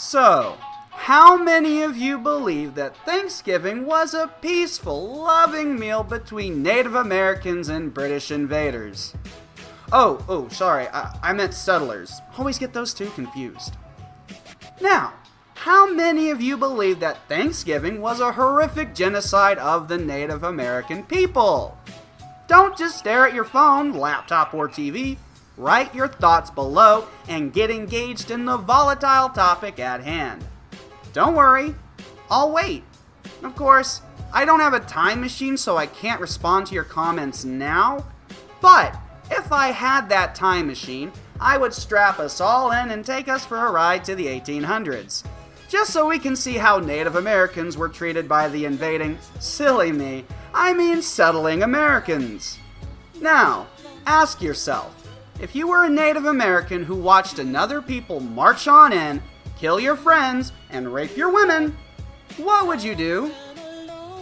So, how many of you believe that Thanksgiving was a peaceful, loving meal between Native Americans and British invaders? Sorry, I meant settlers. Always get those two confused. Now, how many of you believe that Thanksgiving was a horrific genocide of the Native American people? Don't just stare at your phone, laptop, or TV. Write your thoughts below and get engaged in the volatile topic at hand. Don't worry, I'll wait. Of course, I don't have a time machine, so I can't respond to your comments now. But if I had that time machine, I would strap us all in and take us for a ride to the 1800s. Just so we can see how Native Americans were treated by the invading, settling Americans. Now, ask yourself, if you were a Native American who watched another people march on in, kill your friends, and rape your women, what would you do?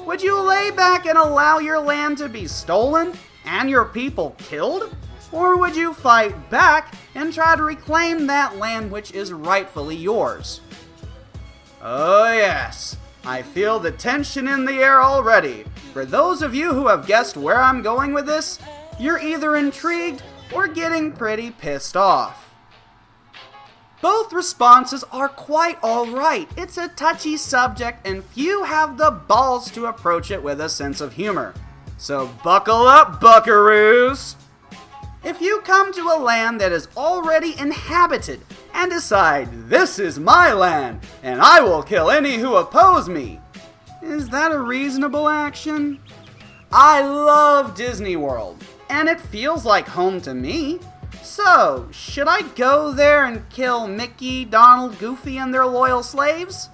Would you lay back and allow your land to be stolen and your people killed? Or would you fight back and try to reclaim that land which is rightfully yours? Oh yes, I feel the tension in the air already. For those of you who have guessed where I'm going with this, you're either intrigued or getting pretty pissed off. Both responses are quite alright. It's a touchy subject and few have the balls to approach it with a sense of humor. So buckle up, buckaroos! If you come to a land that is already inhabited and decide, this is my land and I will kill any who oppose me, is that a reasonable action? I love Disney World, and it feels like home to me. So, should I go there and kill Mickey, Donald, Goofy, and their loyal slaves?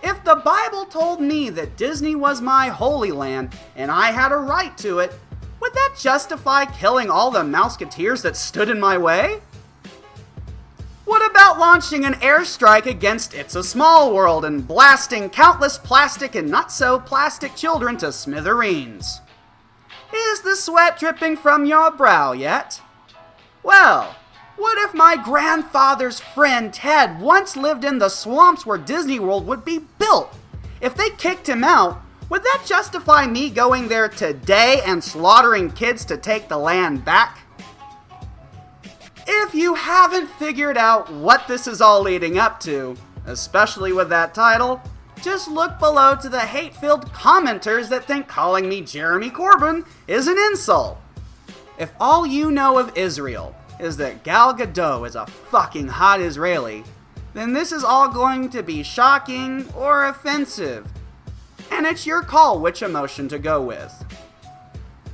If the Bible told me that Disney was my holy land and I had a right to it, would that justify killing all the Mouseketeers that stood in my way? What about launching an airstrike against It's a Small World and blasting countless plastic and not-so-plastic children to smithereens? Is the sweat dripping from your brow yet? Well, what if my grandfather's friend Ted once lived in the swamps where Disney World would be built? If they kicked him out, would that justify me going there today and slaughtering kids to take the land back? If you haven't figured out what this is all leading up to, especially with that title, just look below to the hate-filled commenters that think calling me Jeremy Corbyn is an insult. If all you know of Israel is that Gal Gadot is a fucking hot Israeli, then this is all going to be shocking or offensive. And it's your call which emotion to go with.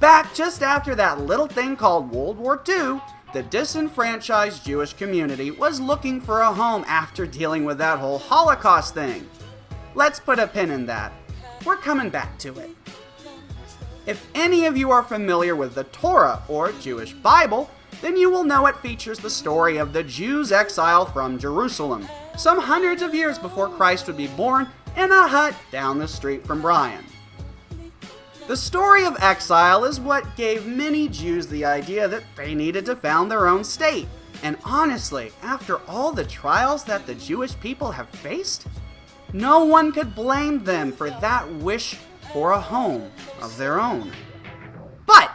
Back just after that little thing called World War II, the disenfranchised Jewish community was looking for a home after dealing with that whole Holocaust thing. Let's put a pin in that. We're coming back to it. If any of you are familiar with the Torah, or Jewish Bible, then you will know it features the story of the Jews' exile from Jerusalem, some hundreds of years before Christ would be born in a hut down the street from Brian. The story of exile is what gave many Jews the idea that they needed to found their own state. And honestly, after all the trials that the Jewish people have faced, no one could blame them for that wish for a home of their own. But,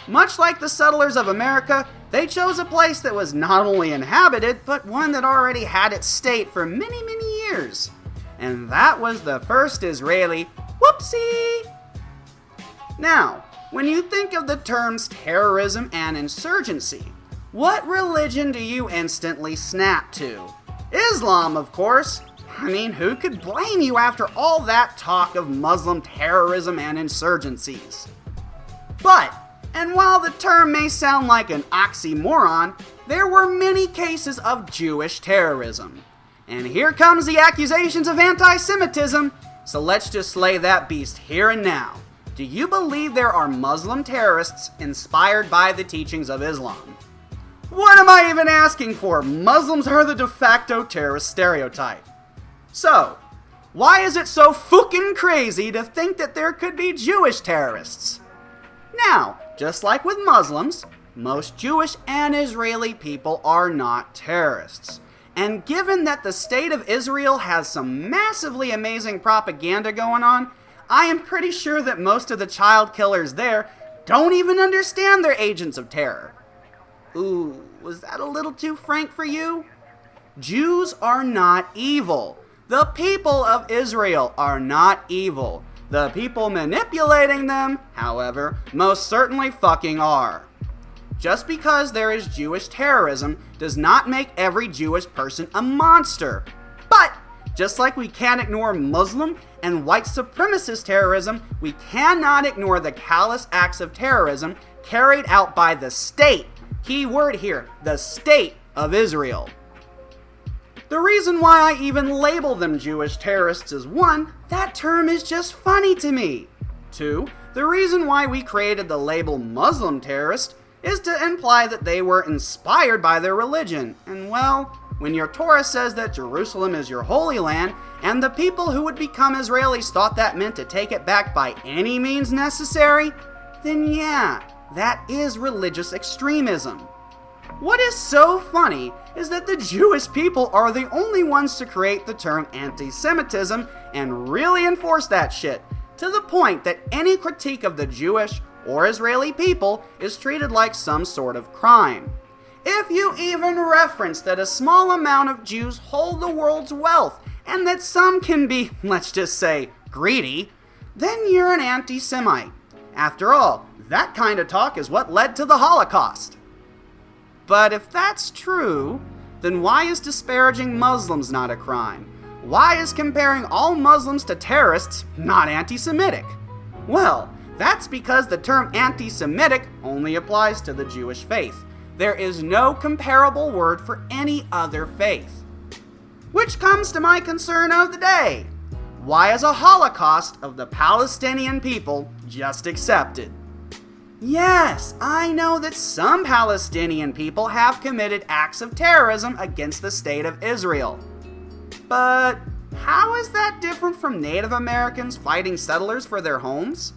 much like the settlers of America, they chose a place that was not only inhabited, but one that already had its state for many, many years. And that was the first Israeli whoopsie! Now, when you think of the terms terrorism and insurgency, what religion do you instantly snap to? Islam, of course. I mean, who could blame you after all that talk of Muslim terrorism and insurgencies? But, and while the term may sound like an oxymoron, there were many cases of Jewish terrorism. And here comes the accusations of anti-Semitism, so let's just slay that beast here and now. Do you believe there are Muslim terrorists inspired by the teachings of Islam? What am I even asking for? Muslims are the de facto terrorist stereotype. So, why is it so fucking crazy to think that there could be Jewish terrorists? Now, just like with Muslims, most Jewish and Israeli people are not terrorists. And given that the state of Israel has some massively amazing propaganda going on, I am pretty sure that most of the child killers there don't even understand they're agents of terror. Ooh, was that a little too frank for you? Jews are not evil. The people of Israel are not evil. The people manipulating them, however, most certainly fucking are. Just because there is Jewish terrorism does not make every Jewish person a monster. But, just like we can't ignore Muslim and white supremacist terrorism, we cannot ignore the callous acts of terrorism carried out by the state. Key word here, the state of Israel. The reason why I even label them Jewish terrorists is 1, that term is just funny to me. 2, the reason why we created the label Muslim terrorist is to imply that they were inspired by their religion. And well, when your Torah says that Jerusalem is your holy land, and the people who would become Israelis thought that meant to take it back by any means necessary, then yeah, that is religious extremism. What is so funny is that the Jewish people are the only ones to create the term anti-Semitism and really enforce that shit, to the point that any critique of the Jewish or Israeli people is treated like some sort of crime. If you even reference that a small amount of Jews hold the world's wealth and that some can be, let's just say, greedy, then you're an anti-Semite. After all, that kind of talk is what led to the Holocaust. But if that's true, then why is disparaging Muslims not a crime? Why is comparing all Muslims to terrorists not anti-Semitic? Well, that's because the term anti-Semitic only applies to the Jewish faith. There is no comparable word for any other faith. Which comes to my concern of the day. Why is a Holocaust of the Palestinian people just accepted? Yes, I know that some Palestinian people have committed acts of terrorism against the state of Israel. But how is that different from Native Americans fighting settlers for their homes?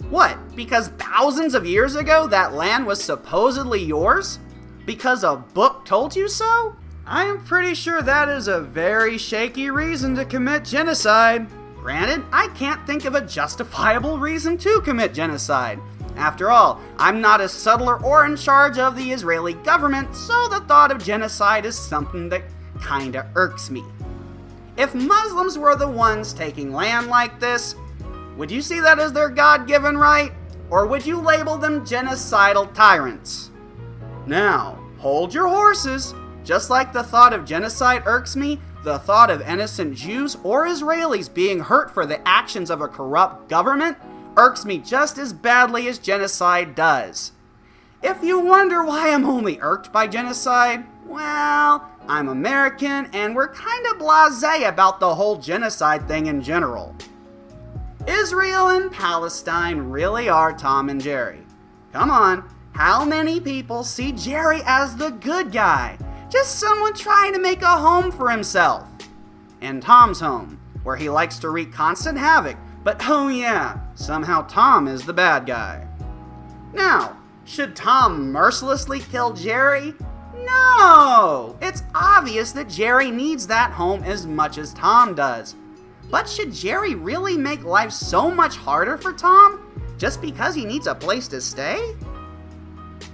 What, because thousands of years ago that land was supposedly yours? Because a book told you so? I am pretty sure that is a very shaky reason to commit genocide. Granted, I can't think of a justifiable reason to commit genocide. After all, I'm not a settler or in charge of the Israeli government, so the thought of genocide is something that kinda irks me. If Muslims were the ones taking land like this, would you see that as their God-given right? Or would you label them genocidal tyrants? Now, hold your horses. Just like the thought of genocide irks me, the thought of innocent Jews or Israelis being hurt for the actions of a corrupt government irks me just as badly as genocide does. If you wonder why I'm only irked by genocide, well, I'm American and we're kinda blasé about the whole genocide thing in general. Israel and Palestine really are Tom and Jerry. Come on, how many people see Jerry as the good guy? Just someone trying to make a home for himself. And Tom's home, where he likes to wreak constant havoc, but oh yeah, somehow Tom is the bad guy. Now, should Tom mercilessly kill Jerry? No! It's obvious that Jerry needs that home as much as Tom does. But should Jerry really make life so much harder for Tom just because he needs a place to stay?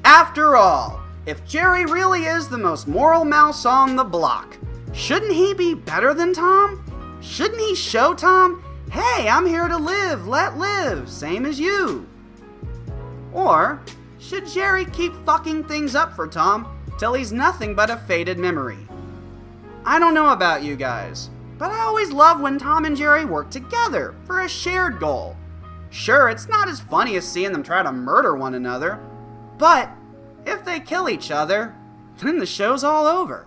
After all, if Jerry really is the most moral mouse on the block, shouldn't he be better than Tom? Shouldn't he show Tom, hey, I'm here to live, let live, same as you? Or should Jerry keep fucking things up for Tom till he's nothing but a faded memory? I don't know about you guys, but I always love when Tom and Jerry work together for a shared goal. Sure, it's not as funny as seeing them try to murder one another, but if they kill each other, then the show's all over.